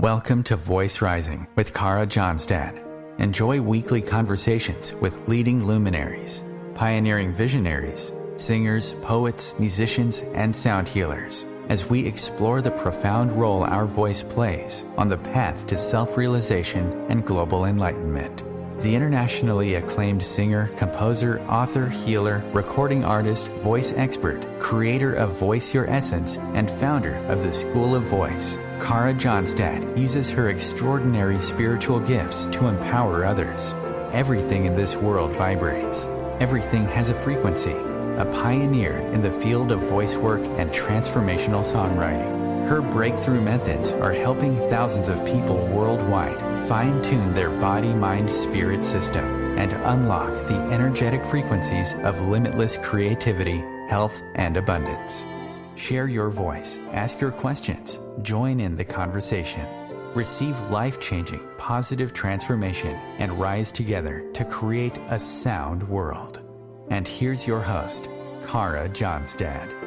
Welcome to Voice Rising with Kara Johnstad. Enjoy weekly conversations with leading luminaries, pioneering visionaries, singers, poets, musicians, and sound healers as we explore the profound role our voice plays on the path to self-realization and global enlightenment. The internationally acclaimed singer, composer, author, healer, recording artist, voice expert, creator of Voice Your Essence, and founder of the School of Voice, Kara Johnstad uses her extraordinary spiritual gifts to empower others. Everything in this world vibrates. Everything has a frequency. A pioneer in the field of voice work and transformational songwriting. Her breakthrough methods are helping thousands of people worldwide fine-tune their body, mind, spirit system and unlock the energetic frequencies of limitless creativity, health, and abundance. Share your voice, ask your questions, join in the conversation. Receive life-changing, positive transformation and rise together to create a sound world. And here's your host, Kara Johnstad.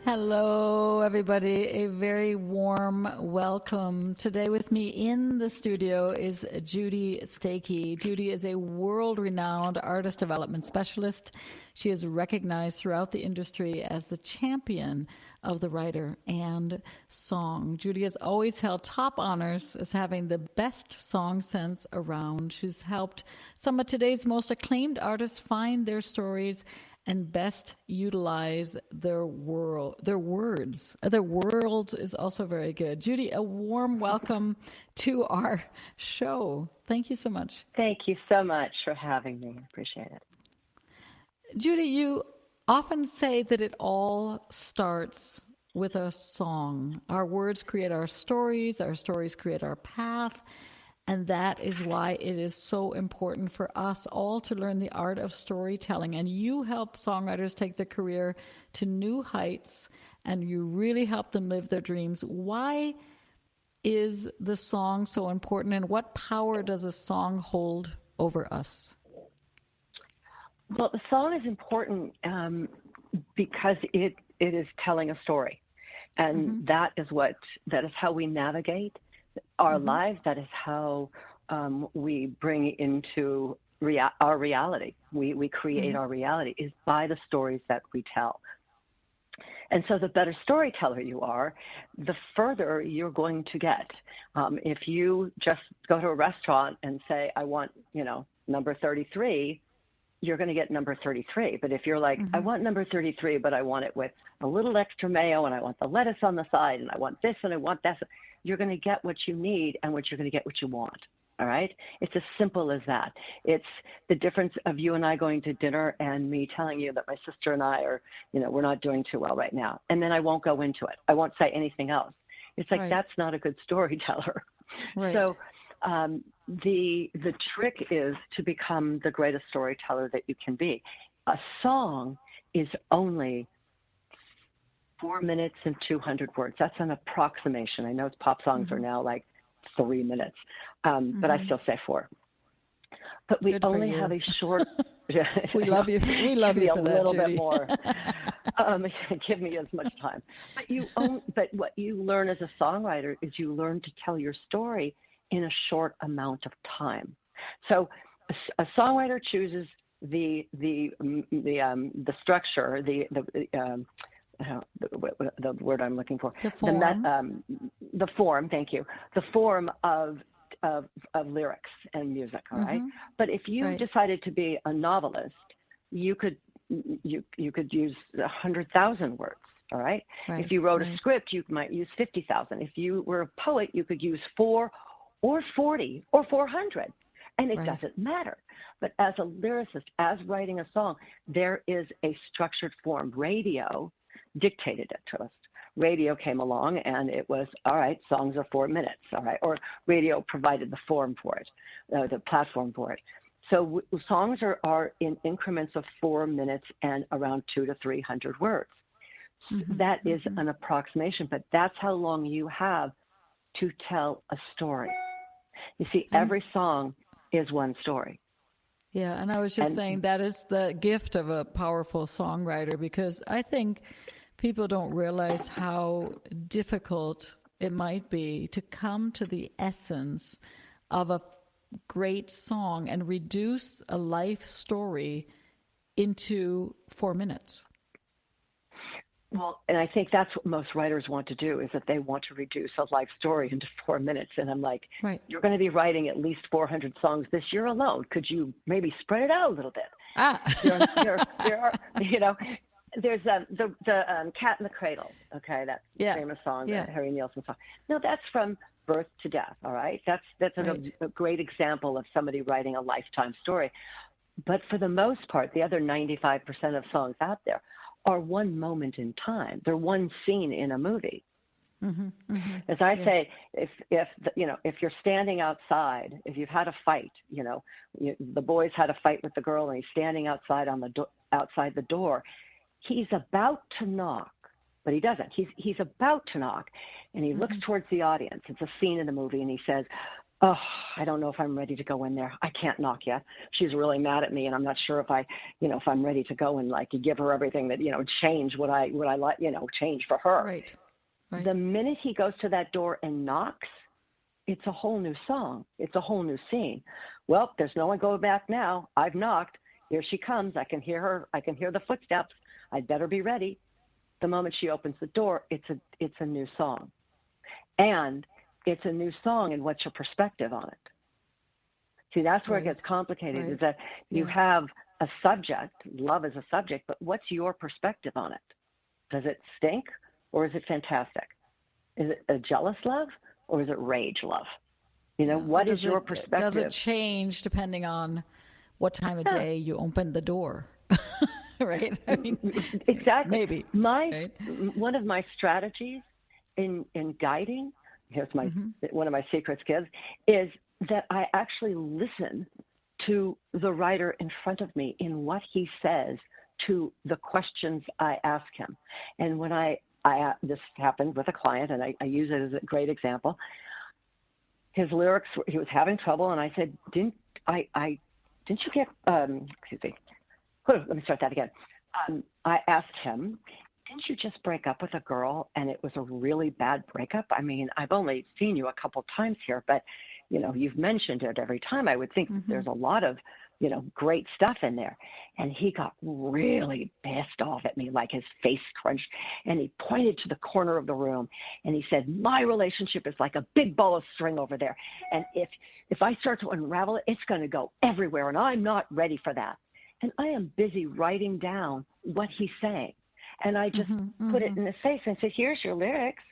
Hello, everybody. A very warm welcome. Today with me in the studio is Judy Stakee. Judy is a world-renowned artist development specialist. She is recognized throughout the industry as the champion of the writer and song. Judy has always held top honors as having the best song sense around. She's helped some of today's most acclaimed artists find their stories and best utilize their words. Their worlds is also very good. Judy, a warm welcome to our show. Thank you so much. Thank you so much for having me. I appreciate it. Judy, you often say that it all starts with a song. Our words create our stories create our path. And that is why it is so important for us all to learn the art of storytelling. And you help songwriters take their career to new heights, and you really help them live their dreams. Why is the song so important, and what power does a song hold over us? Well, the song is important because it is telling a story. And that is how we navigate our lives. That is how we bring into our reality. We create our reality is by the stories that we tell. And so the better storyteller you are, the further you're going to get. If you just go to a restaurant and say, I want, number 33, you're going to get number 33. But if you're like, I want number 33, but I want it with a little extra mayo, and I want the lettuce on the side, and I want this, and I want that, you're going to get what you need, and you're going to get what you want. All right? It's as simple as that. It's the difference of you and I going to dinner and me telling you that my sister and I are, we're not doing too well right now. And then I won't go into it. I won't say anything else. It's like, that's not a good storyteller. Right. So the trick is to become the greatest storyteller that you can be. A song is only 4 minutes and 200 words. That's an approximation. I know pop songs are now like 3 minutes, but I still say 4. But we only have a short. We love you. We love you for that, a little Judy. bit more. Give me as much time. But what you learn as a songwriter is you learn to tell your story in a short amount of time. So a songwriter chooses the structure, the word I'm looking for. The form. The form, thank you. The form of lyrics and music, all right? But if you decided to be a novelist, you could use 100,000 words, all right? If you wrote a script, you might use 50,000. If you were a poet, you could use 4 or 40 or 400, and it doesn't matter. But as a lyricist, as writing a song, there is a structured form. Radio dictated it to us. Radio came along and it was, all right, songs are 4 minutes, all right, or radio provided the form for it, the platform for it. So songs are in increments of 4 minutes and around 200 to 300 words. That is an approximation, but that's how long you have to tell a story. You see, every song is one story. Yeah, and I was just saying that is the gift of a powerful songwriter, because I think people don't realize how difficult it might be to come to the essence of a great song and reduce a life story into 4 minutes. Well, and I think that's what most writers want to do, is that they want to reduce a life story into 4 minutes. And I'm like, right. You're going to be writing at least 400 songs this year alone. Could you maybe spread it out a little bit? There are, there's the Cat in the Cradle, okay, that famous song, that Harry Nilsson song. No, that's from birth to death, all right? That's right. a great example of somebody writing a lifetime story. But for the most part, the other 95% of songs out there are one moment in time. They're one scene in a movie. Mm-hmm, mm-hmm. As I say, if you're standing outside, if you've had a fight, the boy's had a fight with the girl, and he's standing outside outside the door. He's about to knock, but he doesn't. He's about to knock, and he looks towards the audience. It's a scene in the movie, and he says, "Oh, I don't know if I'm ready to go in there. I can't knock yet. She's really mad at me, and I'm not sure if if I'm ready to go and give her everything that change what I like, change for her." Right. Right. The minute he goes to that door and knocks, it's a whole new song. It's a whole new scene. Well, there's no one going back now. I've knocked. Here she comes. I can hear her. I can hear the footsteps. I'd better be ready. The moment she opens the door, it's a new song, and it's a new song. And what's your perspective on it? See, that's where it gets complicated. Is that you have a subject, love is a subject, but what's your perspective on it? Does it stink, or is it fantastic? Is it a jealous love, or is it rage love? What is your perspective? Does it change depending on what time of day you open the door? Right? I mean, exactly. Maybe. One of my strategies in guiding, here's one of my secrets, kids, is that I actually listen to the writer in front of me in what he says to the questions I ask him. And when this happened with a client, and I use it as a great example. His lyrics, he was having trouble, and I said, didn't you get, excuse me, let me start that again. I asked him, didn't you just break up with a girl and it was a really bad breakup? I mean, I've only seen you a couple times here, but, you've mentioned it every time. I would think there's a lot of, great stuff in there. And he got really pissed off at me, like his face crunched, and he pointed to the corner of the room and he said, my relationship is like a big ball of string over there. And if I start to unravel it, it's going to go everywhere, and I'm not ready for that. And I am busy writing down what he's saying. And I just put it in his face and said, here's your lyrics.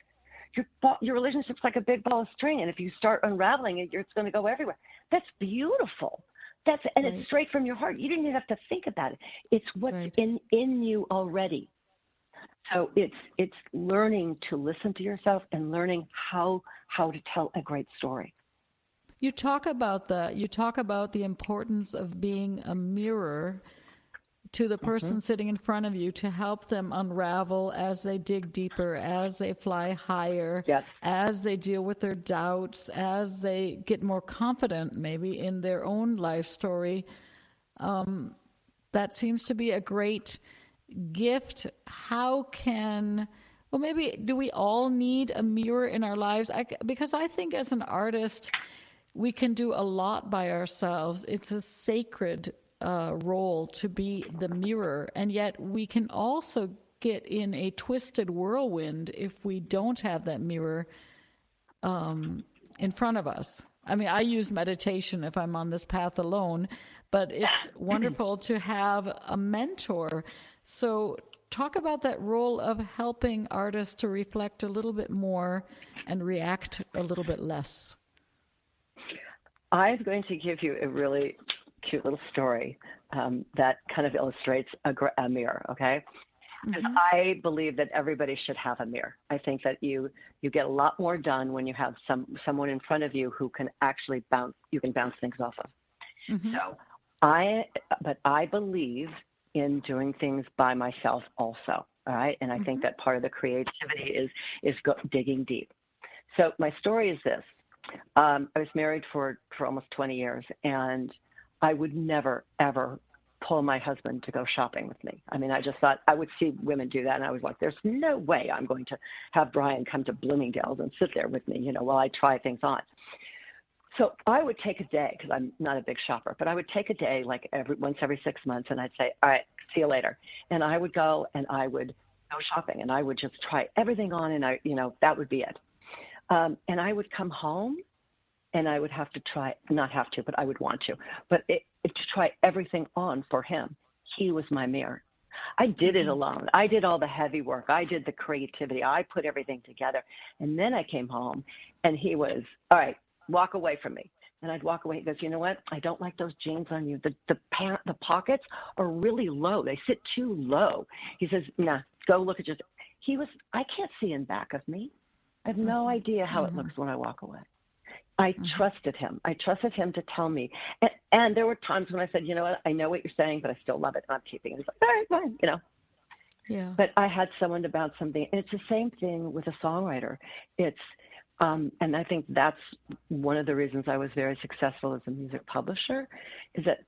Your relationship's like a big ball of string, and if you start unraveling it, it's going to go everywhere. That's beautiful. It's straight from your heart. You didn't even have to think about it. It's what's in you already. So it's learning to listen to yourself and learning how to tell a great story. You talk about the importance of being a mirror to the person sitting in front of you to help them unravel as they dig deeper, as they fly higher, as they deal with their doubts, as they get more confident maybe in their own life story. That seems to be a great gift. Maybe do we all need a mirror in our lives? Because I think as an artist, we can do a lot by ourselves. It's a sacred role to be the mirror, and yet we can also get in a twisted whirlwind if we don't have that mirror in front of us. I mean, I use meditation if I'm on this path alone, but it's wonderful to have a mentor. So talk about that role of helping artists to reflect a little bit more and react a little bit less. I'm going to give you a really cute little story that kind of illustrates a mirror, okay? Because I believe that everybody should have a mirror. I think that you get a lot more done when you have someone in front of you who can actually bounce things off of. So I believe in doing things by myself also, all right? And I think that part of the creativity is digging deep. So my story is this. I was married for almost 20 years, and I would never, ever pull my husband to go shopping with me. I mean, I just thought I would see women do that, and I was like, there's no way I'm going to have Brian come to Bloomingdale's and sit there with me, while I try things on. So I would take a day, because I'm not a big shopper, but I would take a day like once every 6 months, and I'd say, all right, see you later. And I would go and I would go shopping, and I would just try everything on, and that would be it. And I would come home, and I would have to try, not have to, but I would want to, but to try everything on for him. He was my mirror. I did it alone. I did all the heavy work. I did the creativity. I put everything together. And then I came home, and he was, all right, walk away from me. And I'd walk away. He goes, you know what? I don't like those jeans on you. The pockets are really low. They sit too low. He says, nah, go look at I can't see in back of me. I have no idea how it looks when I walk away. I trusted him. I trusted him to tell me. And there were times when I said, you know what, I know what you're saying, but I still love it. And I'm keeping it. He's like, all right, fine, Yeah. But I had someone to bounce something. And it's the same thing with a songwriter. It's, and I think that's one of the reasons I was very successful as a music publisher, is that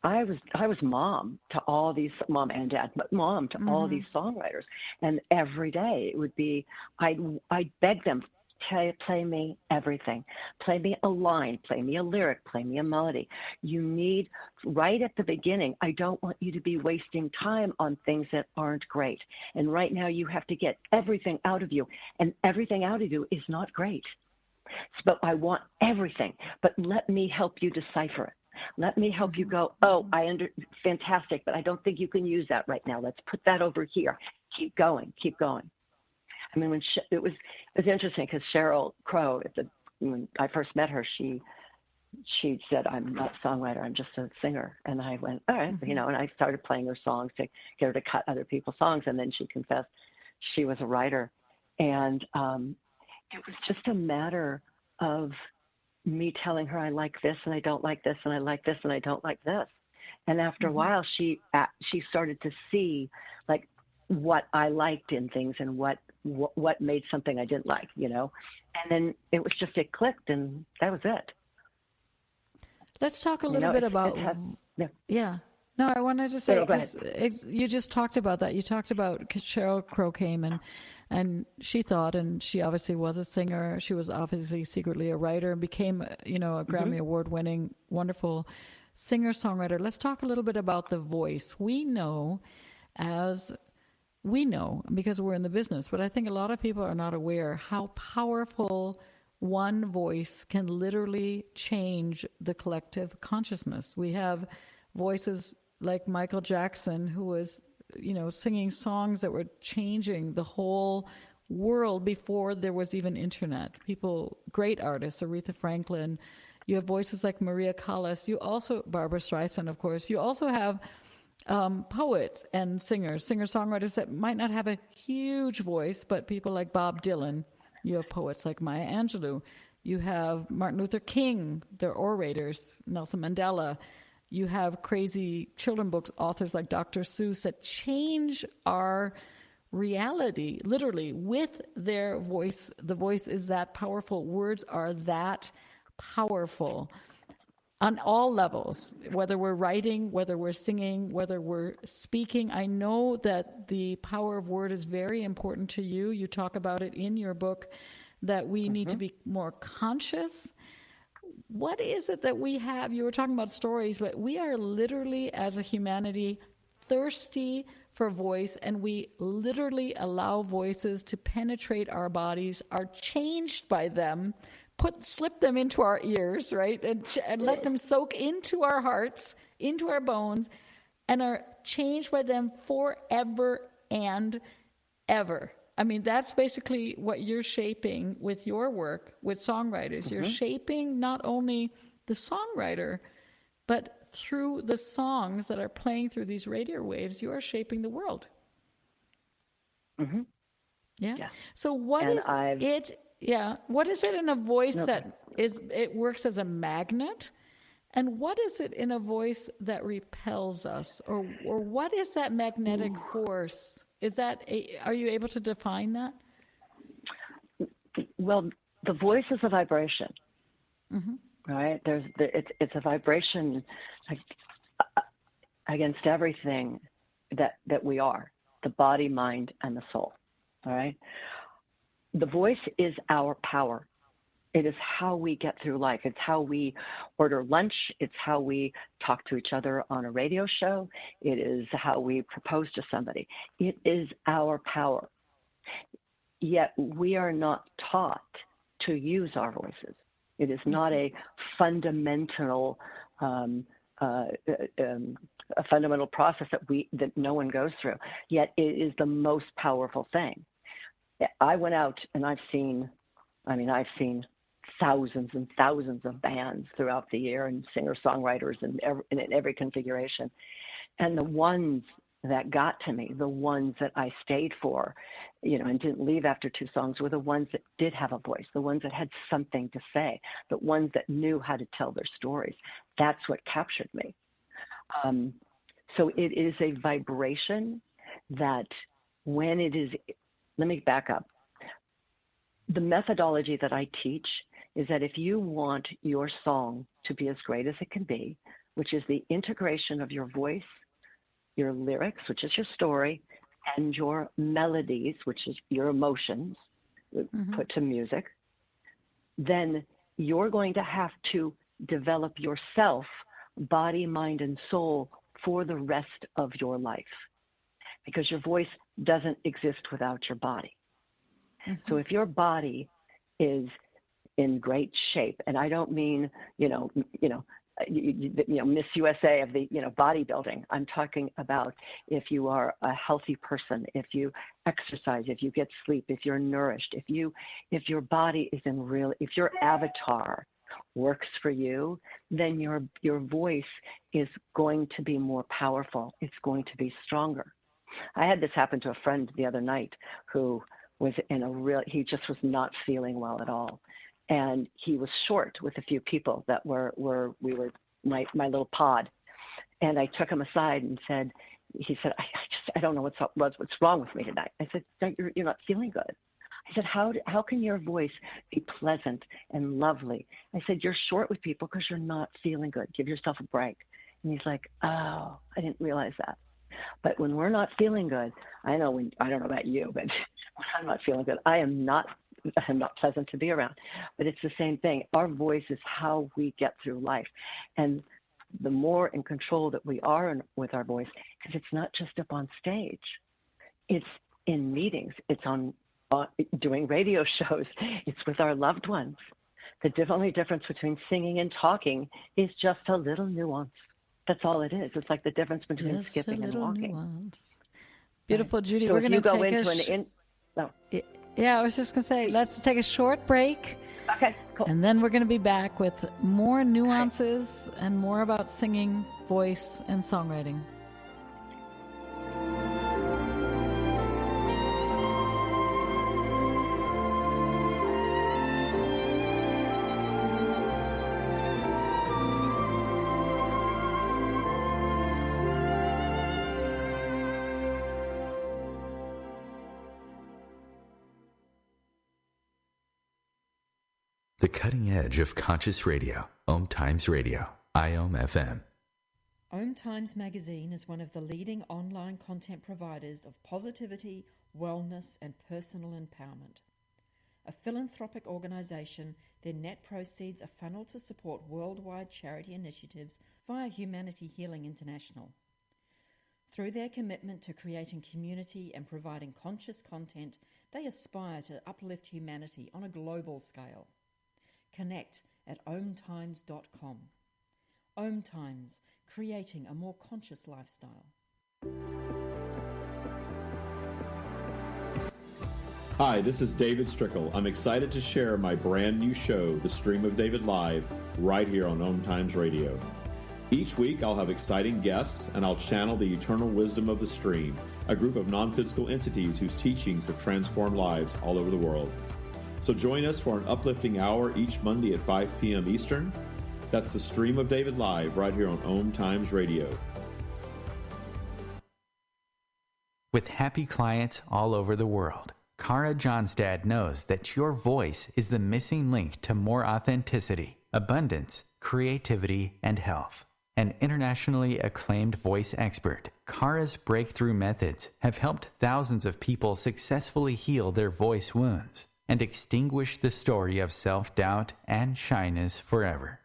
I was mom to all these, mom and dad, but mom to all these songwriters. And every day it would be, I'd beg them, play me everything. Play me a line, play me a lyric, play me a melody. You need, right at the beginning, I don't want you to be wasting time on things that aren't great. And right now you have to get everything out of you. And everything out of you is not great. But I want everything. But let me help you decipher it. Let me help you go, fantastic, but I don't think you can use that right now. Let's put that over here. Keep going, keep going. I mean, when it was interesting because Sheryl Crow, when I first met her, she said, I'm not a songwriter, I'm just a singer. And I went, all right, and I started playing her songs to get her to cut other people's songs. And then she confessed she was a writer. And it was just a matter of me telling her I like this and I don't like this and I like this and I don't like this. And after a while, she started to see like what I liked in things and what made something I didn't like, And then it clicked, and that was it. Let's talk a little bit about. Yeah. No, I wanted to say, you just talked about that. You talked about Sheryl Crow came and she thought, and she obviously was a singer. She was obviously secretly a writer and became, a Grammy Award-winning, wonderful singer-songwriter. Let's talk a little bit about the voice. We know because we're in the business, but I think a lot of people are not aware how powerful one voice can literally change the collective consciousness. We have voices like Michael Jackson, who was, singing songs that were changing the whole world before there was even internet. Great artists, Aretha Franklin. You have voices like Maria Callas. You also, Barbra Streisand, of course. You also have poets and singer-songwriters that might not have a huge voice, but people like Bob Dylan. You have poets like Maya Angelou. You have Martin Luther King, their orators, Nelson Mandela. You have crazy children books authors like Dr. Seuss that change our reality, literally, with their voice. The voice is that powerful. Words are that powerful. On all levels, whether we're writing, whether we're singing, whether we're speaking. I know that the power of word is very important to you. You talk about it in your book, that we need to be more conscious. What is it that we have? You were talking about stories, but we are literally, as a humanity, thirsty for voice, and we literally allow voices to penetrate our bodies, are changed by them, slip them into our ears, right? And let them soak into our hearts, into our bones, and are changed by them forever and ever. I mean, that's basically what you're shaping with your work with songwriters. You're shaping not only the songwriter, but through the songs that are playing through these radio waves, you are shaping the world. Yeah. So what is it? Yeah. What is it in a voice it works as a magnet? And what is it in a voice that repels us? Or what is that magnetic force? Are you able to define that? Well, the voice is a vibration, right? It's a vibration. against everything that we are, the body, mind, and the soul. All right? The voice is our power. It is how we get through life. It's how we order lunch. It's how we talk to each other on a radio show. It is how we propose to somebody. It is our power. Yet we are not taught to use our voices. It is not a fundamental process that no one goes through. Yet it is the most powerful thing. I went out and I've seen thousands and thousands of bands throughout the year, and singer-songwriters in every configuration. And the ones that got to me, the ones that I stayed for, and didn't leave after 2 songs, were the ones that did have a voice, the ones that had something to say, the ones that knew how to tell their stories. That's what captured me. So it is a vibration that when it is, let me back up. The methodology that I teach is that if you want your song to be as great as it can be, which is the integration of your voice, your lyrics, which is your story, and your melodies, which is your emotions, put to music, then you're going to have to develop yourself, body, mind, and soul, for the rest of your life, because your voice doesn't exist without your body. So if your body is in great shape, and I don't mean, Miss USA of the, bodybuilding. I'm talking about if you are a healthy person, if you exercise, if you get sleep, if you're nourished, if your body is if your avatar works for you, then your voice is going to be more powerful. It's going to be stronger. I had this happen to a friend the other night who was he just was not feeling well at all. And he was short with a few people that we were my little pod. And I took him aside and he said, I don't know what's wrong with me tonight. I said, you're not feeling good. I said, how can your voice be pleasant and lovely? I said, you're short with people because you're not feeling good. Give yourself a break. And he's like, oh, I didn't realize that. But when we're not feeling good, I don't know about you, but when I'm not feeling good, I'm not pleasant to be around. But it's the same thing. Our voice is how we get through life. And the more in control that we are with our voice, because it's not just up on stage. It's in meetings. It's on doing radio shows. It's with our loved ones. The only difference between singing and talking is just a little nuance. That's all it is. It's like the difference between just skipping and walking. Nuance. Beautiful, right. Judy. So we're going to go take into Yeah, I was just going to say, let's take a short break. Okay, cool. And then we're going to be back with more nuances and more about singing, voice, and songwriting. The cutting edge of conscious radio. OMTimes Radio. IOM FM. OMTimes magazine is one of the leading online content providers of positivity, wellness, and personal empowerment. A philanthropic organization, their net proceeds are funneled to support worldwide charity initiatives via Humanity Healing International. Through their commitment to creating community and providing conscious content, they aspire to uplift humanity on a global scale. Connect at OMTimes.com. OMTimes, creating a more conscious lifestyle. Hi, this is David Strickle. I'm excited to share my brand new show, The Stream of David Live, right here on OMTimes Radio. Each week I'll have exciting guests and I'll channel the eternal wisdom of the stream, a group of non-physical entities whose teachings have transformed lives all over the world. So join us for an uplifting hour each Monday at 5 p.m. Eastern. That's The Stream of David Live right here on OMTimes Radio. With happy clients all over the world, Kara Johnstad knows that your voice is the missing link to more authenticity, abundance, creativity, and health. An internationally acclaimed voice expert, Kara's breakthrough methods have helped thousands of people successfully heal their voice wounds and extinguish the story of self-doubt and shyness forever.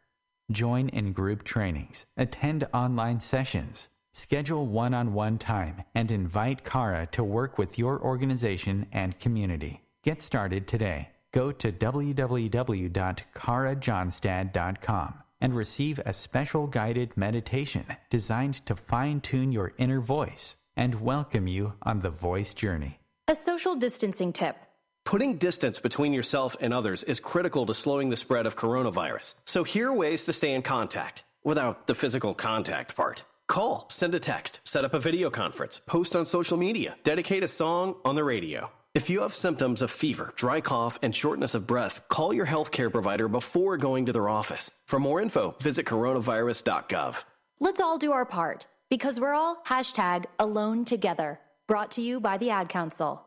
Join in group trainings, attend online sessions, schedule one-on-one time, and invite Kara to work with your organization and community. Get started today. Go to www.karajohnstad.com and receive a special guided meditation designed to fine-tune your inner voice and welcome you on the voice journey. A social distancing tip. Putting distance between yourself and others is critical to slowing the spread of coronavirus. So here are ways to stay in contact without the physical contact part. Call, send a text, set up a video conference, post on social media, dedicate a song on the radio. If you have symptoms of fever, dry cough, and shortness of breath, call your healthcare provider before going to their office. For more info, visit coronavirus.gov. Let's all do our part, because we're all #AloneTogether. Brought to you by the Ad Council.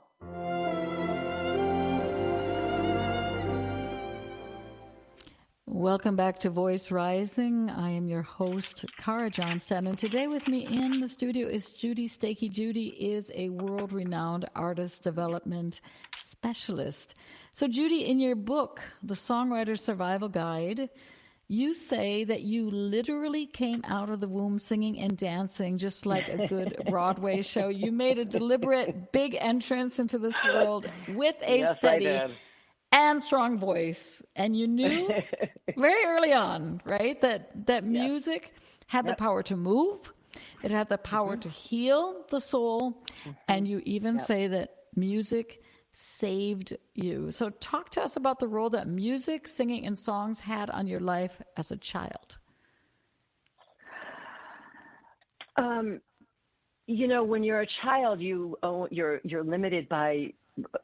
Welcome back to Voice Rising. I am your host, Kara Johnstad, and today with me in the studio is Judy Stakee. Judy is a world-renowned artist development specialist. So, Judy, in your book, The Songwriter's Survival Guide, you say that you literally came out of the womb singing and dancing just like a good Broadway show. You made a deliberate big entrance into this world with a steady and strong voice, and you knew very early on, right, that music had the power to move, it had the power to heal the soul, and you even say that music saved you. So talk to us about the role that music, singing, and songs had on your life as a child. When you're a child, you're limited by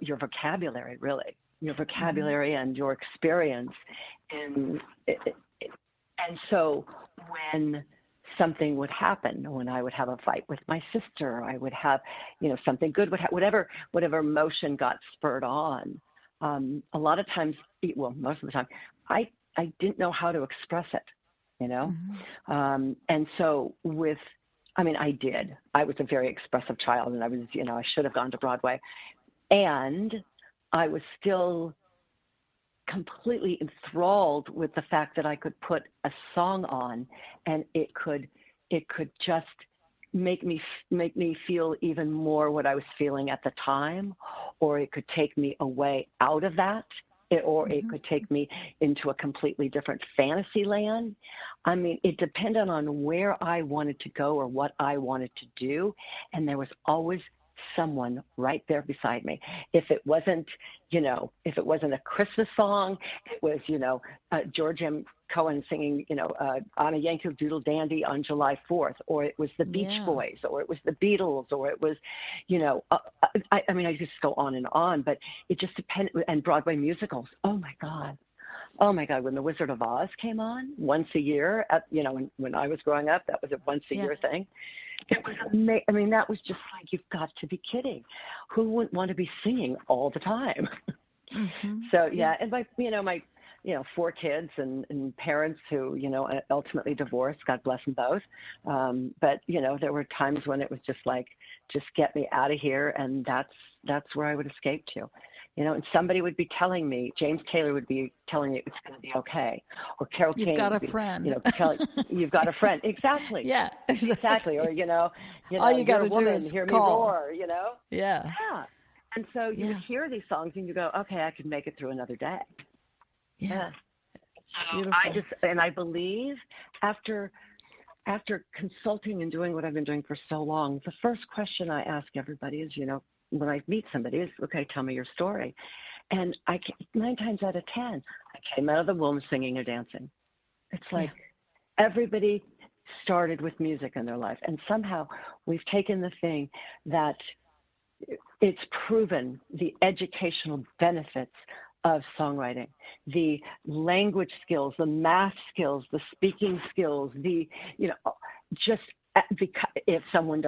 your vocabulary, really. Your vocabulary and your experience, and so when something would happen, when I would have a fight with my sister, I would have, something good would happen, whatever emotion got spurred on. A lot of times, most of the time, I didn't know how to express it, and so I did. I was a very expressive child, and I should have gone to Broadway, and I was still completely enthralled with the fact that I could put a song on and it could just make me feel even more what I was feeling at the time, or it could take me away out of that, or it could take me into a completely different fantasy land. It depended on where I wanted to go or what I wanted to do, and there was always someone right there beside me. If it wasn't a Christmas song, it was, George M. Cohen singing, on a Yankee Doodle Dandy on July 4th, or it was the Beach Boys, or it was the Beatles, or it was, I just go on, but it just depended. And Broadway musicals. Oh my God. When The Wizard of Oz came on once a year, when I was growing up, that was a once a year thing. It was amazing. That was just like, you've got to be kidding. Who wouldn't want to be singing all the time? So, and my 4 kids and parents who, ultimately divorced, God bless them both. But, there were times when it was just like, just get me out of here. And that's where I would escape to. And somebody would be telling me, James Taylor would be telling me it's going to be okay. Or Carole King. You've got a friend. You've got a friend. Exactly. Yeah. Exactly. Or, all you got to do is is hear call. me roar, Yeah. Yeah. And so you hear these songs and you go, okay, I could make it through another day. Yeah. So I believe after consulting and doing what I've been doing for so long, the first question I ask everybody is, when I meet somebody is, okay, tell me your story. And 9 times out of 10, I came out of the womb singing or dancing. It's like everybody started with music in their life. And somehow we've taken the thing that it's proven the educational benefits of songwriting, the language skills, the math skills, the speaking skills, just because if someone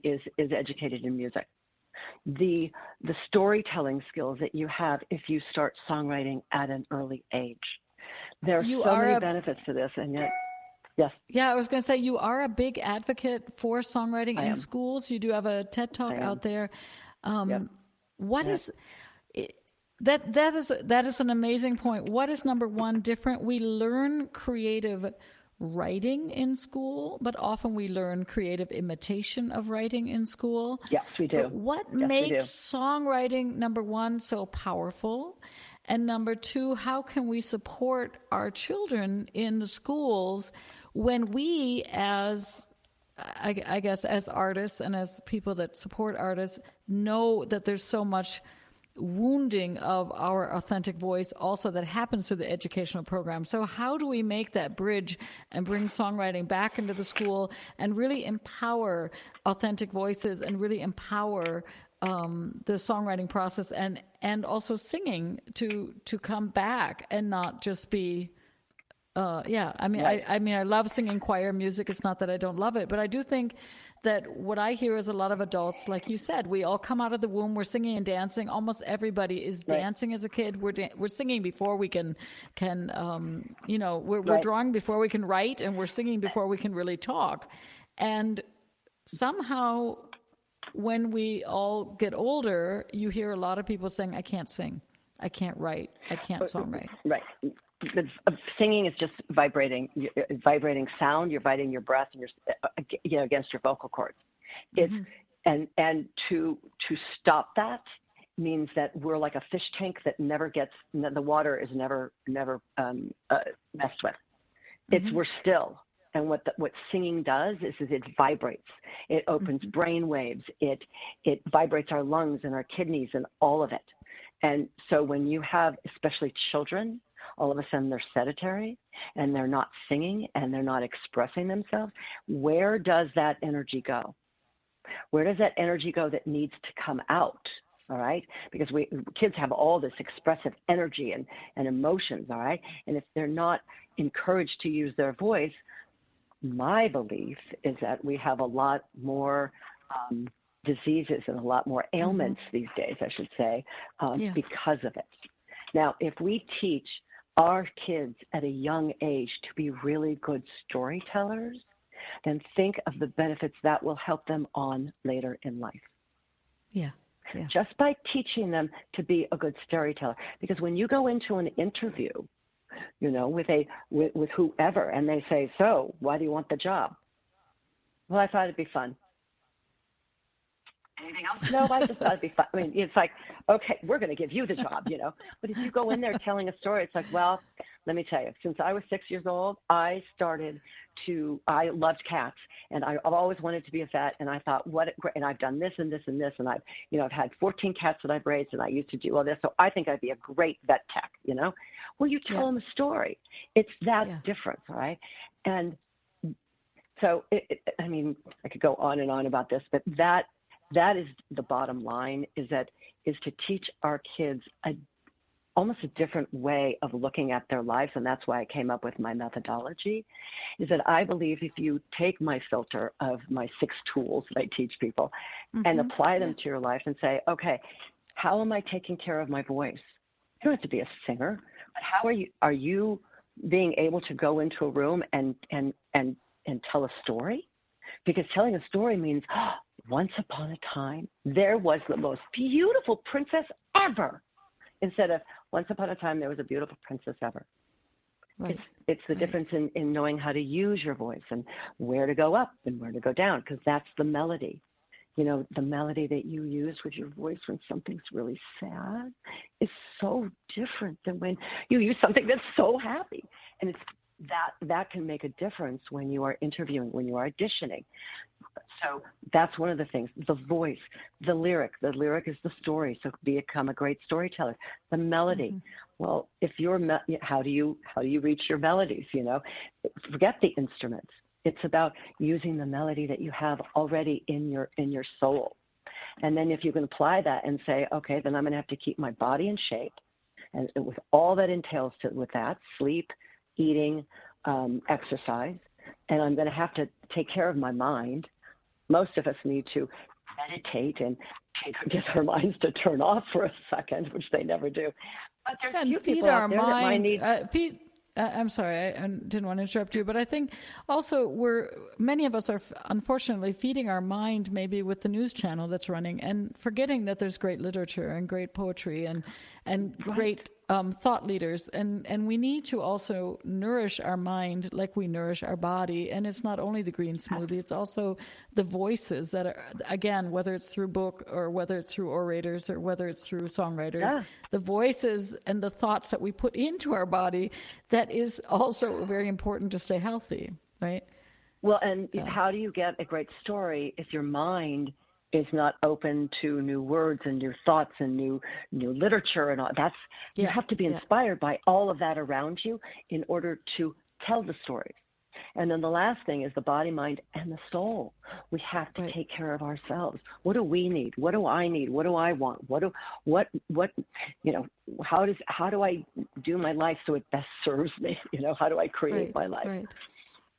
is educated in music. The storytelling skills that you have if you start songwriting at an early age. There are so many benefits to this, and yet, Yes. Yeah, I was going to say you are a big advocate for songwriting in schools. You do have a TED Talk out there. What is that is an amazing point. What is number one different? We learn creative writing in school, but often we learn creative imitation of writing in school. Yes, we do. But what makes songwriting, number one, so powerful? And number two, how can we support our children in the schools when we, as I guess, as artists and as people that support artists, know that there's so much wounding of our authentic voice also that happens through the educational program. So how do we make that bridge and bring songwriting back into the school and really empower authentic voices and really empower the songwriting process and also singing to come back and not just be I love singing choir music. It's not that I don't love it, but I do think that what I hear is a lot of adults, like you said, we all come out of the womb, we're singing and dancing. Almost everybody is dancing as a kid. We're singing before we can we're drawing before we can write, and we're singing before we can really talk. And somehow when we all get older, you hear a lot of people saying, I can't sing, I can't write, I can't songwrite. Right. Singing is just vibrating sound. You're vibrating your breath and you're, against your vocal cords. It's and to stop that means that we're like a fish tank that the water is never messed with. We're still. And what singing does is it vibrates. It opens brain waves. It vibrates our lungs and our kidneys and all of it. And so when you have, especially children, all of a sudden they're sedentary and they're not singing and they're not expressing themselves, where does that energy go? Where does that energy go that needs to come out? All right? Because kids have all this expressive energy and emotions, all right? And if they're not encouraged to use their voice, my belief is that we have a lot more diseases and a lot more ailments these days, I should say, because of it. Now, if we teach our kids at a young age to be really good storytellers, then think of the benefits that will help them on later in life. Yeah. Just by teaching them to be a good storyteller. Because when you go into an interview, with whoever, and they say, so why do you want the job? Well, I thought it'd be fun. Anything else? No, I just thought it'd be fun. I mean, it's like, okay, we're going to give you the job, But if you go in there telling a story, it's like, well, let me tell you, since I was 6 years old, I loved cats, and I've always wanted to be a vet, and I thought, and I've done this and this and this, and I've had 14 cats that I've raised, and I used to do all this, so I think I'd be a great vet tech, Well, you tell them a story. It's that difference, all right? And so, I could go on and on about this, but that is the bottom line, is to teach our kids almost a different way of looking at their lives. And that's why I came up with my methodology, is that I believe if you take my filter of my 6 tools that I teach people and apply them to your life and say, okay, how am I taking care of my voice? You don't have to be a singer, but how are you being able to go into a room and tell a story? Because telling a story means, once upon a time, there was the most beautiful princess ever, instead of once upon a time, there was a beautiful princess ever. Right. It's the difference in knowing how to use your voice and where to go up and where to go down, because that's the melody. The melody that you use with your voice when something's really sad is so different than when you use something that's so happy. And it's that can make a difference when you are interviewing, when you are auditioning. So that's one of the things, the voice, the lyric is the story. So become a great storyteller. The melody. Well, if how do you reach your melodies? Forget the instruments. It's about using the melody that you have already in your soul. And then if you can apply that and say, okay, then I'm going to have to keep my body in shape. And with all that entails with that, sleep, eating, exercise, and I'm going to have to take care of my mind. Most of us need to meditate and get our minds to turn off for a second, which they never do. But there's few people out there that might need. I'm sorry, I didn't want to interrupt you, but I think also many of us are unfortunately feeding our mind maybe with the news channel that's running and forgetting that there's great literature and great poetry and great thought leaders, and we need to also nourish our mind like we nourish our body. And it's not only the green smoothie, it's also the voices that are, again, whether it's through book or whether it's through orators or whether it's through songwriters, the voices and the thoughts that we put into our body, that is also very important to stay healthy, right? Well, and how do you get a great story if your mind is not open to new words and new thoughts and new literature and all? You have to be inspired by all of that around you in order to tell the stories. And then the last thing is the body, mind, and the soul. We have to take care of ourselves. What do we need? What do I need? What do I want? How do I do my life so it best serves me? How do I create my life? Right.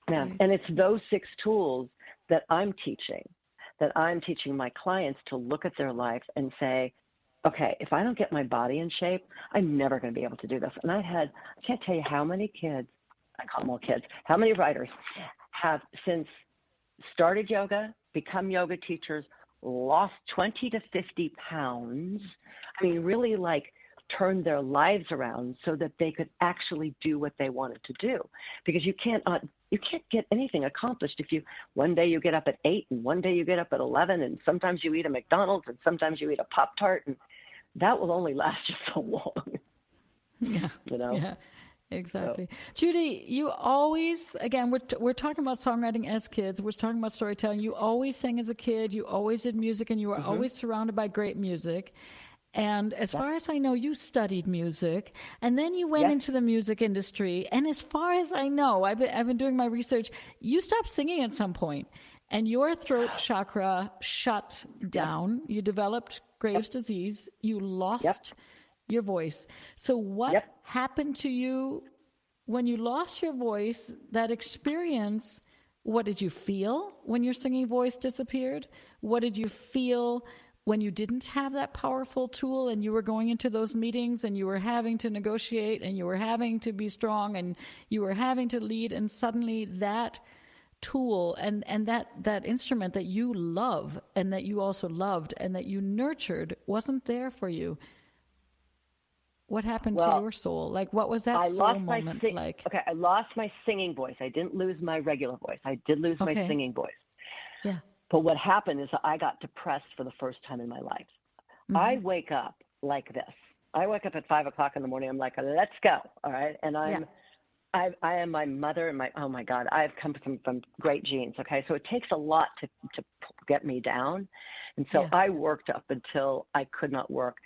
Yeah. And it's those 6 tools that I'm teaching my clients to look at their life and say, okay, if I don't get my body in shape, I'm never going to be able to do this. And I can't tell you how many kids, I call them all kids, how many writers have since started yoga, become yoga teachers, lost 20 to 50 pounds. I mean, really turned their lives around so that they could actually do what they wanted to do. Because you can't get anything accomplished if one day you get up at 8 and one day you get up at 11 and sometimes you eat a McDonald's and sometimes you eat a Pop-Tart, and that will only last you so long. Yeah. Yeah. Exactly. So, Judy, you always, again, we're talking about songwriting as kids. We're talking about storytelling. You always sang as a kid. You always did music, and you were always surrounded by great music. And as far as I know, you studied music, and then you went into the music industry. And as far as I know, I've been doing my research. You stopped singing at some point, and your throat chakra shut down. You developed Graves' disease. You lost your voice. So what happened to you when you lost your voice? That experience. What did you feel when your singing voice disappeared? What did you feel when you didn't have that powerful tool and you were going into those meetings and you were having to negotiate and you were having to be strong and you were having to lead, and suddenly that tool and that instrument that you love and that you also loved and that you nurtured wasn't there for you? What happened to your soul? What was that soul moment like? Okay, I lost my singing voice. I didn't lose my regular voice. I did lose my singing voice. Yeah. But what happened is I got depressed for the first time in my life. I wake up like this. I wake up at 5 o'clock in the morning. I'm like, let's go. All right. And I am my mother and oh my God, I have come from great genes. Okay. So it takes a lot to get me down. And so I worked up until I could not work.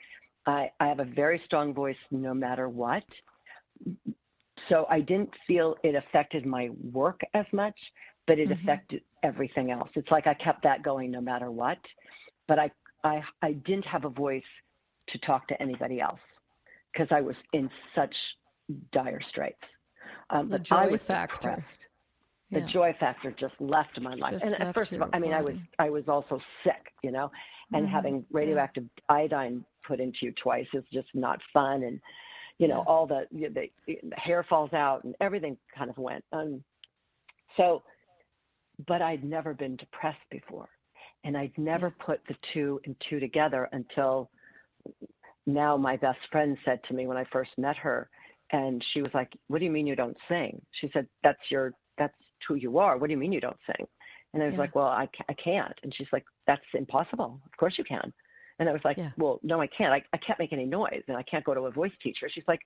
I have a very strong voice no matter what. So I didn't feel it affected my work as much, but it affected everything else. It's like I kept that going no matter what. But I didn't have a voice to talk to anybody else because I was in such dire straits. The joy factor. The joy factor just left my life. And first of all, I was also sick, and having radioactive iodine put into you twice is just not fun. And, all the hair falls out and everything kind of went. But I'd never been depressed before. And I'd never put the 2 and 2 together until now. My best friend said to me when I first met her, and she was like, "What do you mean you don't sing?" She said, that's who you are. What do you mean you don't sing? And I was like, well, I can't. And she's like, that's impossible. Of course you can. And I was like, well, no, I can't. I can't make any noise, and I can't go to a voice teacher. She's like,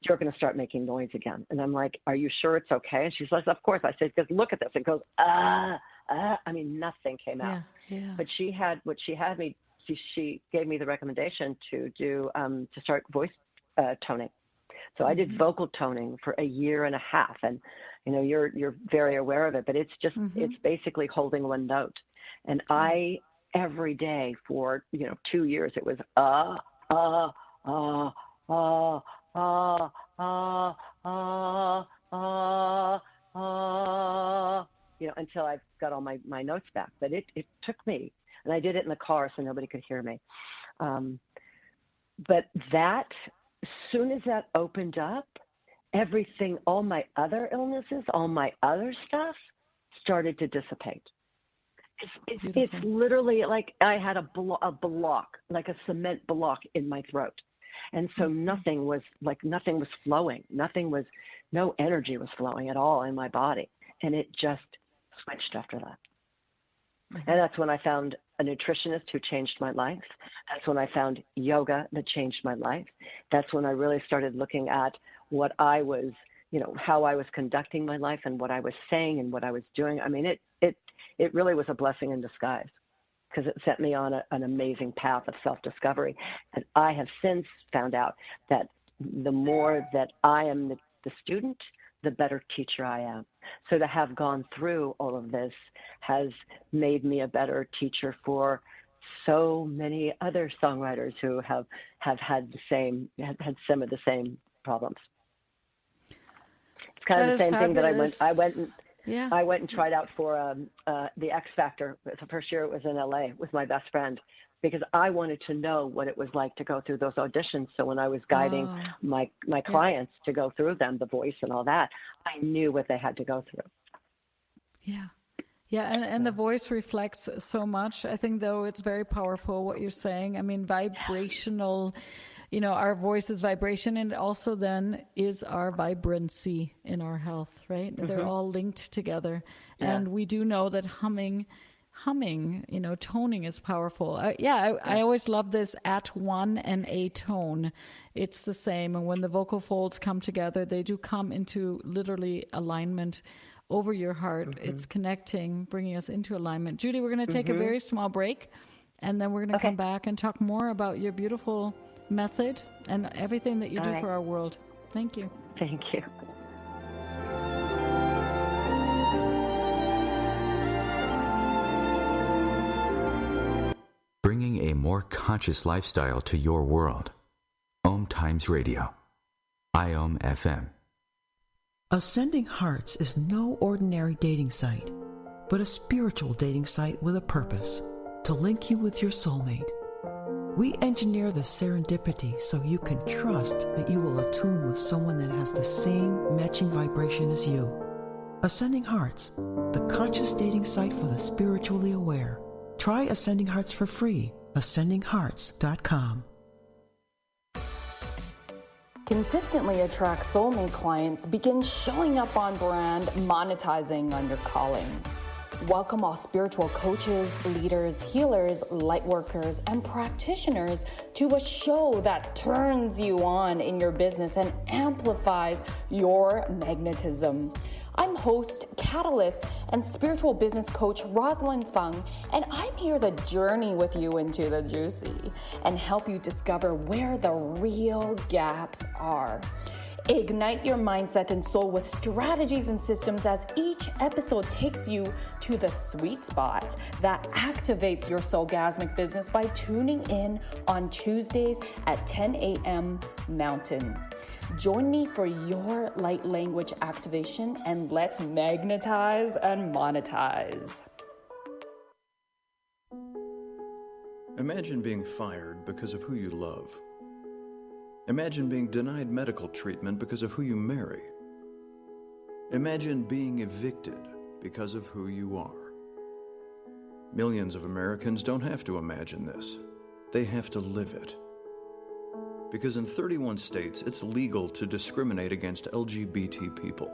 you're going to start making noise again. And I'm like, are you sure it's okay? And she's like, of course. I said, because look at this. It goes, nothing came out. Yeah. But she gave me the recommendation to do, to start voice toning. So I did vocal toning for 1.5 years. And, you're very aware of it, but it's just, it's basically holding one note. And I, every day for, 2 years, it was, until I got all my notes back. But it took me, and I did it in the car so nobody could hear me. But as soon as that opened up, everything, all my other illnesses, all my other stuff started to dissipate. It's literally like I had a block, like a cement block in my throat. And so nothing was flowing. No energy was flowing at all in my body. And it just switched after that. And that's when I found a nutritionist who changed my life. That's when I found yoga that changed my life. That's when I really started looking at what I was, how I was conducting my life and what I was saying and what I was doing. I mean, it really was a blessing in disguise, because it set me on an amazing path of self-discovery. And I have since found out that the more that I am the student, the better teacher I am. So to have gone through all of this has made me a better teacher for so many other songwriters who have had some of the same problems. It's kind of the same thing that I went and tried out for the X Factor. The first year it was in LA with my best friend, because I wanted to know what it was like to go through those auditions. So when I was guiding my clients to go through them, the voice and all that, I knew what they had to go through. Yeah. Yeah, and the voice reflects so much. I think, though, it's very powerful what you're saying. I mean, vibrational, our voice is vibration, and also then is our vibrancy in our health, right? Mm-hmm. They're all linked together. Yeah. And we do know that humming, toning is powerful. I always love this at one and a tone. It's the same. And when the vocal folds come together, they do come into literally alignment over your heart. Mm-hmm. It's connecting, bringing us into alignment. Judy, we're going to take a very small break, and then we're going to come back and talk more about your beautiful method and everything that you do for our world. Thank you. Thank you. Bringing a more conscious lifestyle to your world. OMTimes Radio. IOM FM. Ascending Hearts is no ordinary dating site, but a spiritual dating site with a purpose, to link you with your soulmate. We engineer the serendipity so you can trust that you will attune with someone that has the same matching vibration as you. Ascending Hearts, the conscious dating site for the spiritually aware. Try Ascending Hearts for free. AscendingHearts.com. Consistently attract soulmate clients. Begin showing up on brand, monetizing on your calling. Welcome all spiritual coaches, leaders, healers, light workers, and practitioners to a show that turns you on in your business and amplifies your magnetism. I'm host, catalyst, and spiritual business coach Rosalind Fung, and I'm here to journey with you into the juicy and help you discover where the real gaps are. Ignite your mindset and soul with strategies and systems as each episode takes you to the sweet spot that activates your soulgasmic business by tuning in on Tuesdays at 10 a.m. Mountain. Join me for your light language activation, and let's magnetize and monetize. Imagine being fired because of who you love. Imagine being denied medical treatment because of who you marry. Imagine being evicted because of who you are. Millions of Americans don't have to imagine this. They have to live it. Because in 31 states, it's legal to discriminate against LGBT people.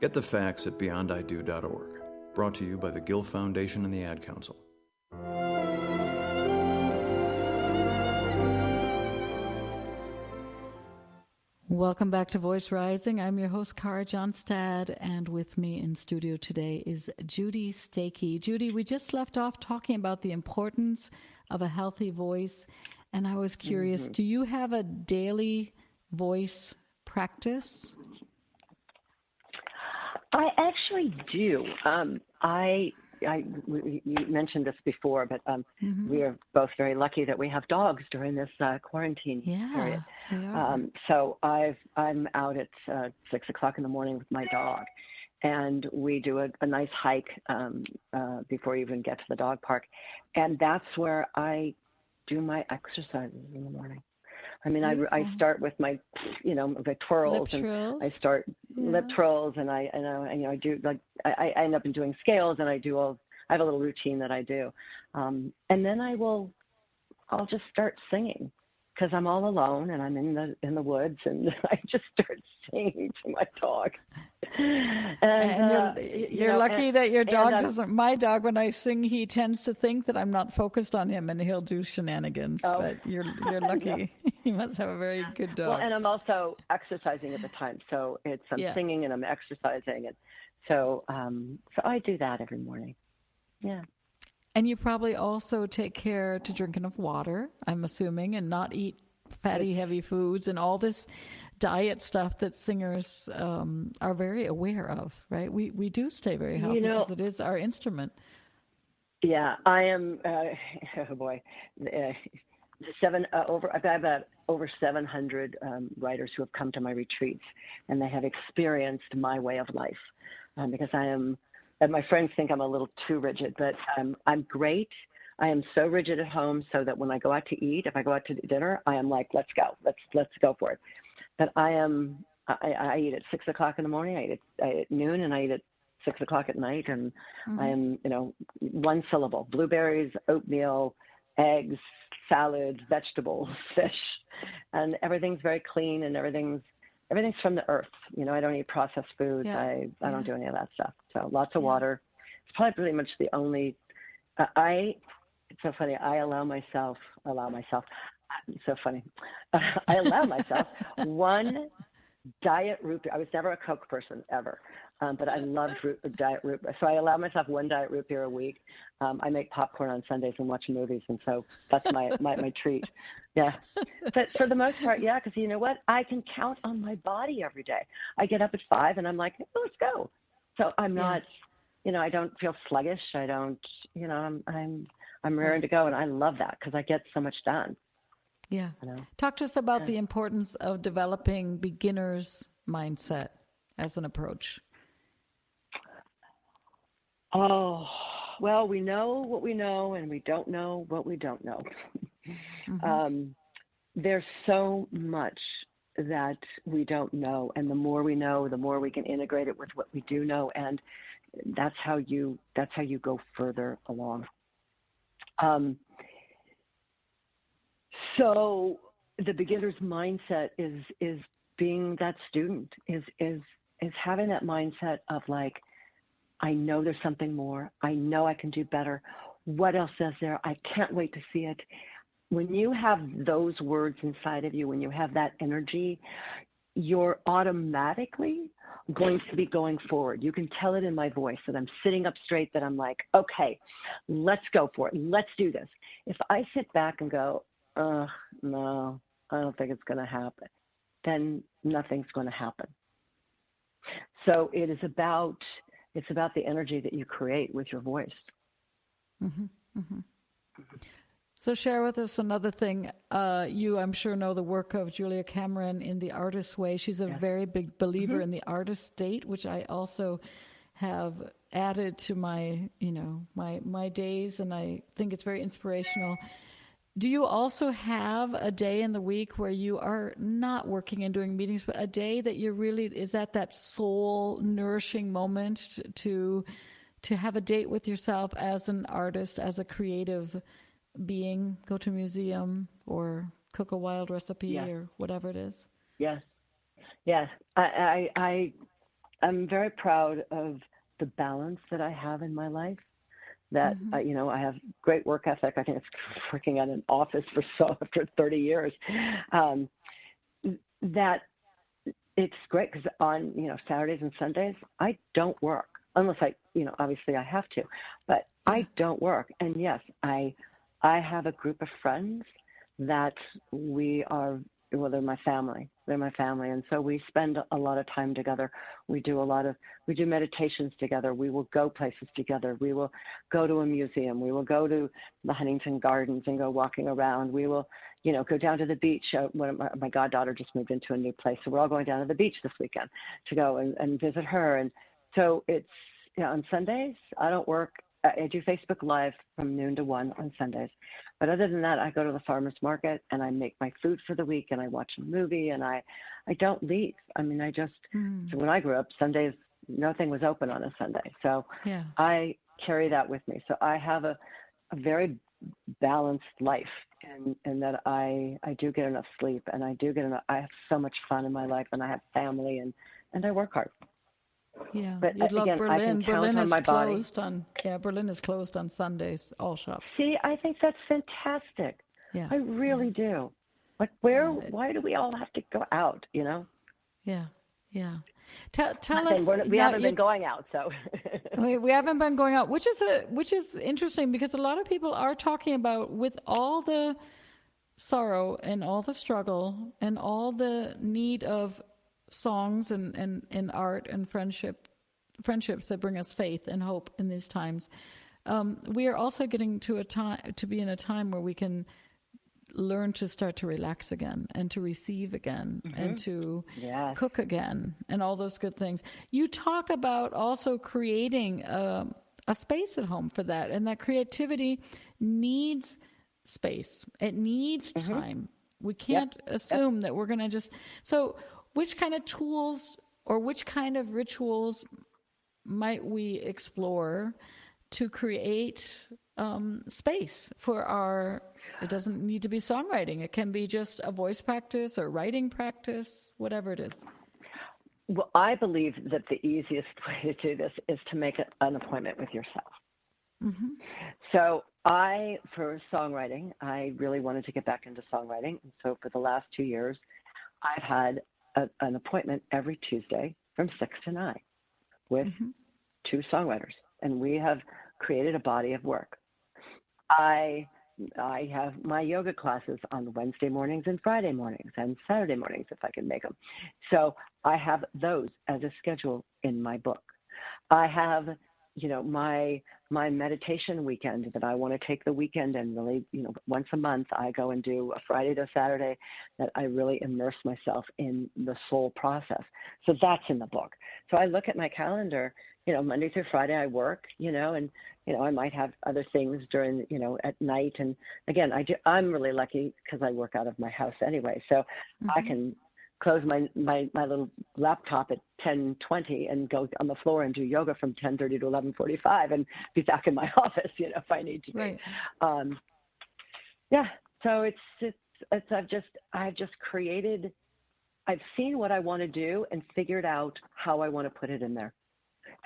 Get the facts at beyondido.org. Brought to you by the Gill Foundation and the Ad Council. Welcome back to Voice Rising. I'm your host, Cara Johnstad, and with me in studio today is Judy Stakee. Judy, we just left off talking about the importance of a healthy voice, and I was curious, do you have a daily voice practice? I actually do. You mentioned this before, but we are both very lucky that we have dogs during this quarantine period. So I'm out at 6 o'clock in the morning with my dog, and we do a nice hike before you even get to the dog park, and that's where I do my exercises in the morning. I mean, I start with my, my twirls, lip trills. I start lip twirls, and I do, like, I end up doing scales, and I have a little routine that I do. And then I'll just start singing, because I'm all alone and I'm in the woods, and I just start singing to my dog. And you're lucky that your dog doesn't. My dog, when I sing, he tends to think that I'm not focused on him, and he'll do shenanigans. But you're lucky. You must have a very good dog. Well, and I'm also exercising at the time, so I'm singing and I'm exercising, and so I do that every morning. Yeah. And you probably also take care to drink enough water, I'm assuming, and not eat fatty, heavy foods and all this diet stuff that singers are very aware of, right? We do stay very healthy because it is our instrument. Yeah, I am. Oh boy, I've got about over 700 writers who have come to my retreats, and they have experienced my way of life, because I am. And my friends think I'm a little too rigid, but I'm great. I am so rigid at home, so that when I go out to eat, if I go out to dinner, I am like, let's go for it. But I eat at 6 o'clock in the morning, I eat at noon, and I eat at 6 o'clock at night, and I am, one syllable: blueberries, oatmeal, eggs, salads, vegetables, fish, and everything's very clean, and everything's from the earth. I don't eat processed foods. I don't do any of that stuff. So lots of water. It's probably pretty much the only. It's so funny. I allow myself. It's so funny. I allow myself one diet root beer. I was never a Coke person ever, but I loved diet root beer. So I allow myself one diet root beer a week. I make popcorn on Sundays and watch movies, and so that's my treat. Yeah, but for the most part, yeah, because you know what? I can count on my body every day. I get up at 5, and I'm like, let's go. So I'm not, I don't feel sluggish. I don't, I'm raring to go, and I love that because I get so much done. Yeah. Talk to us about the importance of developing beginner's mindset as an approach. Oh, well, we know what we know, and we don't know what we don't know. There's so much that we don't know, and the more we know, the more we can integrate it with what we do know, and that's how you go further along. So the beginner's mindset is being that student, is having that mindset of like, I know there's something more. I know I can do better. What else is there? I can't wait to see it. When you have those words inside of you, when you have that energy, you're automatically going to be going forward. You can tell it in my voice that I'm sitting up straight, that I'm like, okay, let's go for it. Let's do this. If I sit back and go, no, I don't think it's going to happen, then nothing's going to happen. So it's about the energy that you create with your voice. So share with us another thing. You, I'm sure, know the work of Julia Cameron in The Artist's Way. She's a very big believer in the artist state, which I also have added to my days, and I think it's very inspirational. Do you also have a day in the week where you are not working and doing meetings, but a day that you really, is that soul nourishing moment to have a date with yourself as an artist, as a creative being, go to a museum or cook a wild recipe or whatever it is? Yes. I'm very proud of the balance that I have in my life. That I have great work ethic. I think it's working at an office after 30 years. That it's great because on Saturdays and Sundays I don't work unless I obviously I have to, but I don't work. And yes, I have a group of friends that they're my family. They're my family. And so we spend a lot of time together. We do meditations together. We will go places together. We will go to a museum. We will go to the Huntington Gardens and go walking around. We will, go down to the beach. My goddaughter just moved into a new place. So we're all going down to the beach this weekend to go and visit her. And so it's, on Sundays, I don't work I do Facebook Live from noon to 1 on Sundays. But other than that, I go to the farmer's market and I make my food for the week and I watch a movie and I don't leave. I mean, so when I grew up, Sundays, nothing was open on a Sunday. So I carry that with me. So I have a very balanced life and that I do get enough sleep and I have so much fun in my life and I have family and I work hard. Yeah, but you'd love again, Berlin. I can count Berlin on is my body. closed on Berlin is closed on Sundays, all shops. See, I think that's fantastic. Yeah, I really do. Like, why do we all have to go out? You know? Yeah. Tell us. We haven't been going out, so we haven't been going out, which is interesting because a lot of people are talking about, with all the sorrow and all the struggle and all the need of songs and art and friendships that bring us faith and hope in these times. We are also getting to be in a time where we can learn to start to relax again and to receive again and to cook again and all those good things. You talk about also creating a space at home for that, and that creativity needs space. It needs time. We can't assume that we're going to just... So which kind of tools or which kind of rituals might we explore to create space for our... It doesn't need to be songwriting. It can be just a voice practice or writing practice, whatever it is. Well, I believe that the easiest way to do this is to make an appointment with yourself. Mm-hmm. So for songwriting, I really wanted to get back into songwriting. And so for the last 2 years, I've had an appointment every Tuesday from 6 to 9 with 2 songwriters. And we have created a body of work. I have my yoga classes on Wednesday mornings and Friday mornings and Saturday mornings if I can make them. So I have those as a schedule in my book. I have, my meditation weekend that I want to take the weekend and really, once a month I go and do a Friday to Saturday that I really immerse myself in the soul process. So that's in the book. So I look at my calendar, Monday through Friday I work, and I might have other things during, at night. And again, I'm really lucky because I work out of my house anyway. So I can close my little laptop at 10:20 and go on the floor and do yoga from 10:30 to 11:45 and be back in my office, if I need to be. Right. So I've just created, I've seen what I want to do and figured out how I want to put it in there.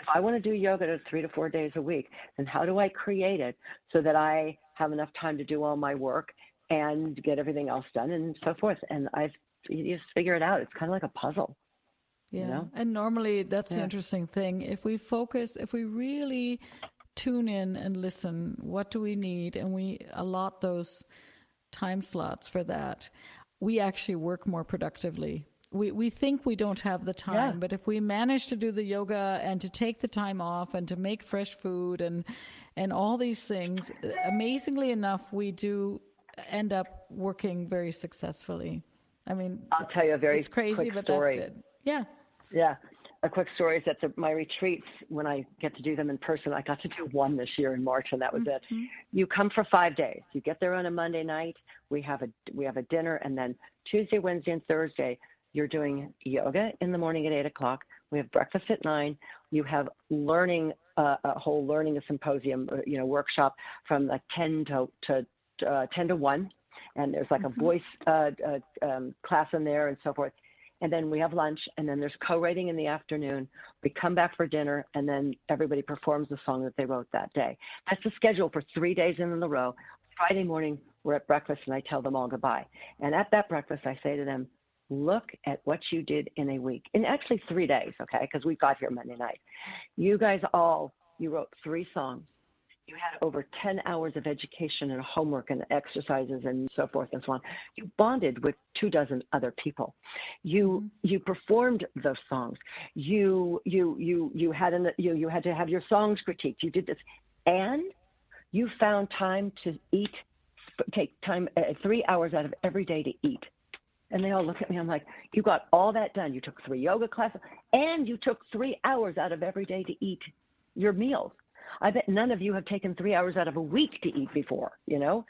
If I want to do yoga 3 to 4 days a week, then how do I create it so that I have enough time to do all my work and get everything else done and so forth? And you just figure it out. It's kind of like a puzzle. Yeah. And normally that's the interesting thing. If we really tune in and listen, what do we need? And we allot those time slots for that, we actually work more productively. We think we don't have the time, but if we manage to do the yoga and to take the time off and to make fresh food and all these things, amazingly enough, we do end up working very successfully. I mean, I'll tell you a very crazy, quick but story. that's it. Yeah. Yeah. A quick story is that my retreats, when I get to do them in person, I got to do one this year in March, and that was it. You come for 5 days. You get there on a Monday night. We have a dinner, and then Tuesday, Wednesday, and Thursday, you're doing yoga in the morning at 8 o'clock. We have breakfast at 9. You have learning, a whole learning symposium, workshop from like 10 to 1. And there's like a voice class in there and so forth. And then we have lunch, and then there's co-writing in the afternoon. We come back for dinner, and then everybody performs the song that they wrote that day. That's the schedule for 3 days in a row. Friday morning, we're at breakfast, and I tell them all goodbye. And at that breakfast, I say to them, look at what you did in a week. In actually 3 days, okay, because we got here Monday night. You guys you wrote 3 songs. You had over 10 hours of education and homework and exercises and so forth and so on. You bonded with 24 other people. You performed those songs. You had to have your songs critiqued. You did this, and you found time to eat. Take time 3 hours out of every day to eat. And they all look at me. I'm like, you got all that done. You took 3 yoga classes, and you took 3 hours out of every day to eat your meals. I bet none of you have taken 3 hours out of a week to eat before, you know?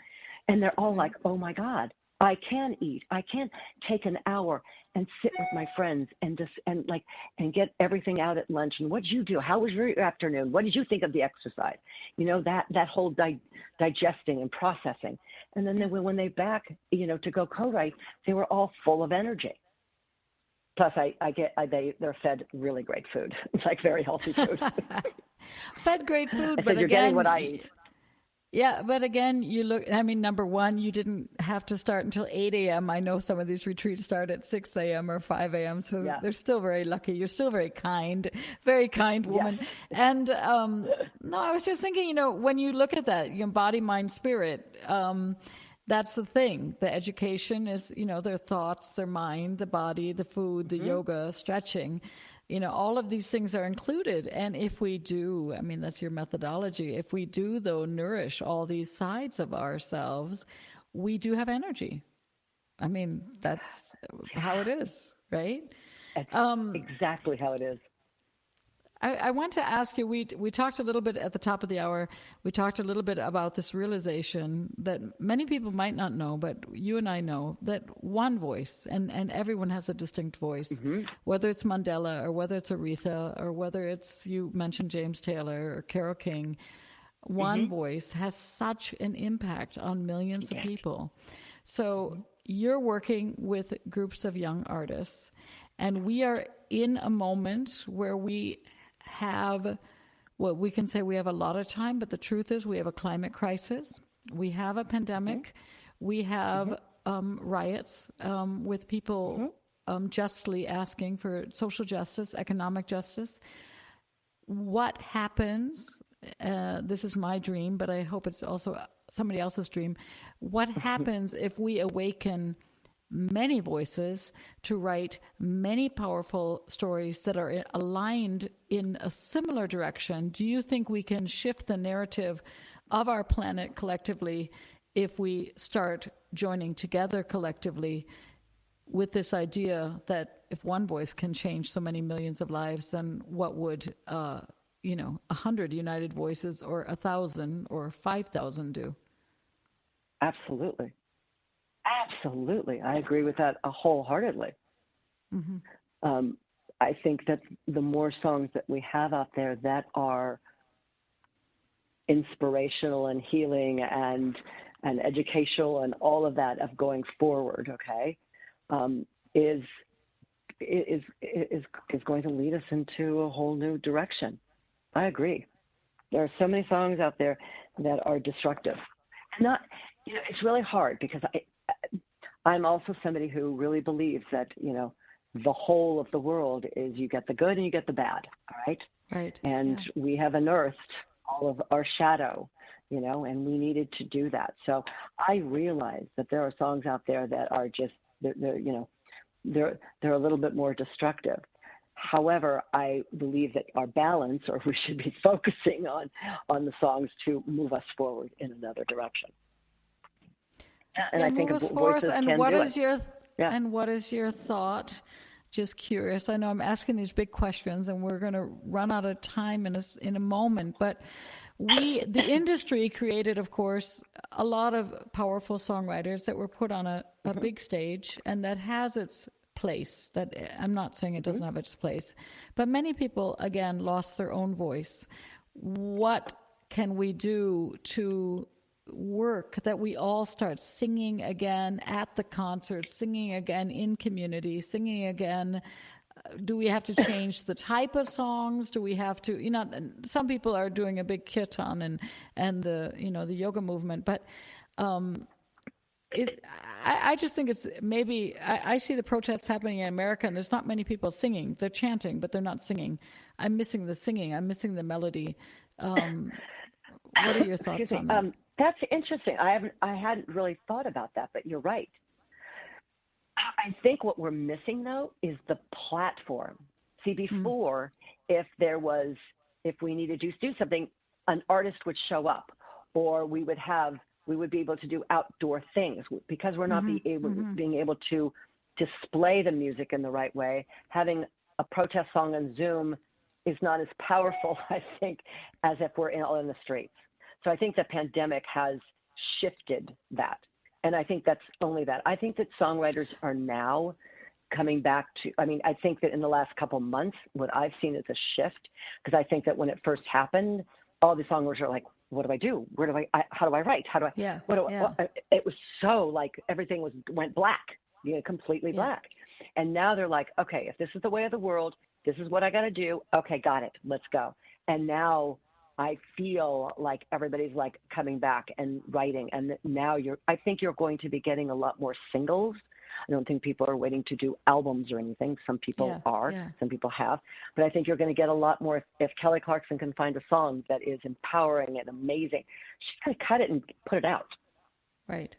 And they're all like, oh my God, I can eat. I can take an hour and sit with my friends and get everything out at lunch. And what did you do? How was your afternoon? What did you think of the exercise? You know, that whole digesting and processing. And then when they back, you know, to go co-write, they were all full of energy. Plus, they're fed really great food. It's like very healthy food. Fed great food, but you're getting what I eat. Yeah, but again, number one, you didn't have to start until 8 a.m. I know some of these retreats start at 6 a.m. or 5 a.m., so they're still very lucky. You're still very kind woman. Yes. And no, I was just thinking, you know, when you look at that, you know, body, mind, spirit, that's the thing. The education is, you know, their thoughts, their mind, the body, the food, the yoga, stretching. You know, all of these things are included. And if we do, I mean, that's your methodology. If we do, though, nourish all these sides of ourselves, we do have energy. I mean, that's how it is, right? That's exactly how it is. I want to ask you, we talked a little bit at the top of the hour, we talked a little bit about this realization that many people might not know, but you and I know, that one voice, and everyone has a distinct voice, whether it's Mandela or whether it's Aretha or whether it's, you mentioned James Taylor or Carole King, one voice has such an impact on millions of people. So you're working with groups of young artists, and we are in a moment where we have, well, we can say we have a lot of time, but the truth is we have a climate crisis, we have a pandemic, we have riots with people justly asking for social justice, economic justice. What happens, this is my dream, but I hope it's also somebody else's dream, what happens if we awaken many voices to write many powerful stories that are aligned in a similar direction? Do you think we can shift the narrative of our planet collectively if we start joining together collectively with this idea that if one voice can change so many millions of lives, then what would 100 united voices or 1,000 or 5,000 do? Absolutely. Absolutely. I agree with that wholeheartedly. I think that the more songs that we have out there that are inspirational and healing and educational and all of that of going forward, is going to lead us into a whole new direction. I agree. There are so many songs out there that are destructive. It's really hard because I'm also somebody who really believes that, you know, the whole of the world is you get the good and you get the bad, all right? Right. And we have unearthed all of our shadow, you know, and we needed to do that. So I realize that there are songs out there that are just, they're a little bit more destructive. However, I believe that our balance, or we should be focusing on the songs to move us forward in another direction. And I think voices can do it. And what is your thought? Just curious. I know I'm asking these big questions, and we're going to run out of time in a moment. But the industry created, of course, a lot of powerful songwriters that were put on a big stage, and that has its place. That I'm not saying it doesn't have its place, but many people again lost their own voice. What can we do to work that we all start singing again at the concerts, singing again in community, singing again? Do we have to change the type of songs? Do we have to, some people are doing a big kirtan and the yoga movement, but I just think it's maybe, I see the protests happening in America and there's not many people singing. They're chanting, but they're not singing. I'm missing the singing. I'm missing the melody. What are your thoughts on that? That's interesting. I hadn't really thought about that, but you're right. I think what we're missing though is the platform. See, before, if we needed to do something, an artist would show up, or we would be able to do outdoor things because we're not being able to display the music in the right way. Having a protest song on Zoom is not as powerful, I think, as if we're all in the streets. So I think the pandemic has shifted that. And I think that's only that. I think that songwriters are now coming back to, I think that in the last couple months, what I've seen is a shift, because I think that when it first happened, all the songwriters are like, what do I do? How do I write? How do I, yeah. It was so like everything went black, completely black. And now they're like, okay, if this is the way of the world, this is what I got to do. Okay, got it. Let's go. And now I feel like everybody's like coming back and writing. And now I think you're going to be getting a lot more singles. I don't think people are waiting to do albums or anything. Some people are, some people have. But I think you're going to get a lot more if Kelly Clarkson can find a song that is empowering and amazing. She's going to cut it and put it out. Right.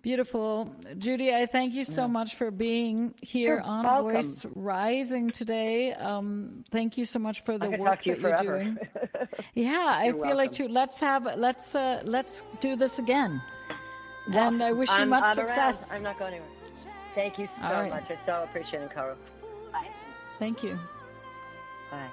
Beautiful. Judy, I thank you so much for being here on Voice Rising today. Thank you so much for the work that you're doing. I feel like too. Let's do this again. And I wish you much success. I'm not going anywhere. Thank you so much. I so appreciate it, Caro. Bye. Thank you. Bye.